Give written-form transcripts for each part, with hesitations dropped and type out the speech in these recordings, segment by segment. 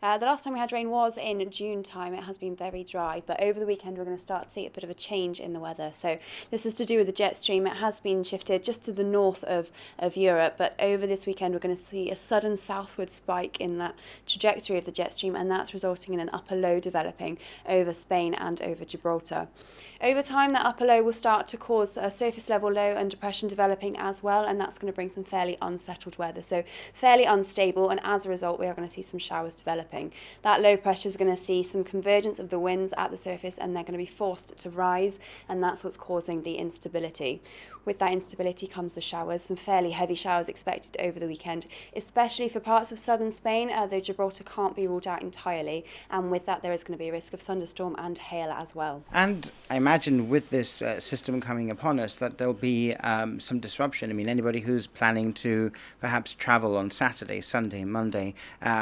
The last time we had rain was in June time. It has been very dry, but over the weekend we're going to start to see a bit of a change in the weather. So this is to do with the jet stream. It has been shifted just to the north of Europe, but over this weekend we're going to see a sudden southward spike in that trajectory of the jet stream, and that's resulting in an upper low developing over Spain and over Gibraltar. Over time, that upper low will start to cause a surface level low and depression developing as well, and that's going to bring some fairly unsettled weather, so fairly unstable, and as a result we are going to see some showers developing. That low pressure is going to see some convergence of the winds at the surface, and they're going to be forced to rise, and that's what's causing the instability. With that instability comes the showers, some fairly heavy showers expected over the weekend, especially for parts of southern Spain, though Gibraltar can't be ruled out entirely, and with that there is going to be a risk of thunderstorm and hail as well. And I imagine with this system coming upon us that there'll be some disruption. I mean, anybody who's planning to perhaps travel on Saturday, Sunday, Monday,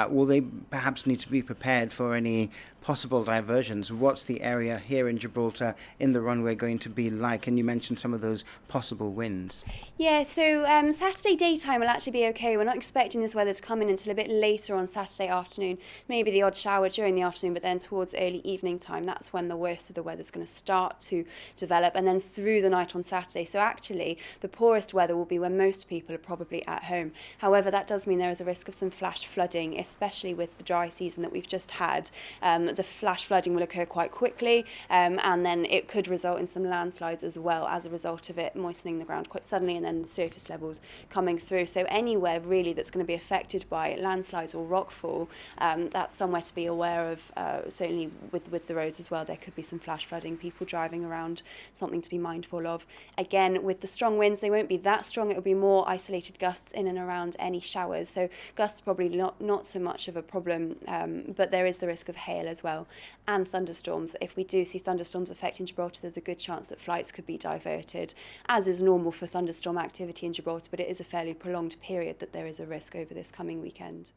will they perhaps need to be prepared for any possible diversions? What's the area here in Gibraltar in the runway going to be like? And you mentioned some of those possible winds. Yeah, so Saturday daytime will actually be okay. We're not expecting this weather to come in until a bit later on Saturday afternoon, maybe the odd shower during the afternoon, but then towards early evening time, that's when the worst of the weather is going to start to develop, and then through the night on Saturday. So actually, the poorest weather will be when most people are probably at home. However, that does mean there is a risk of some flash flooding, especially with the dry season that we've just had. The flash flooding will occur quite quickly, and then it could result in some landslides as well as a result of it moistening the ground quite suddenly, and then the surface levels coming through. So anywhere really that's going to be affected by landslides or rockfall, that's somewhere to be aware of. Certainly with the roads as well, there could be some flash flooding, people driving around, something to be mindful of. Again, with the strong winds, they won't be that strong. It will be more isolated gusts in and around any showers. So gusts probably not so much of a problem, but there is the risk of hail as well, and thunderstorms. If we do see thunderstorms affecting Gibraltar, there's a good chance that flights could be diverted, as is normal for thunderstorm activity in Gibraltar, but it is a fairly prolonged period that there is a risk over this coming weekend.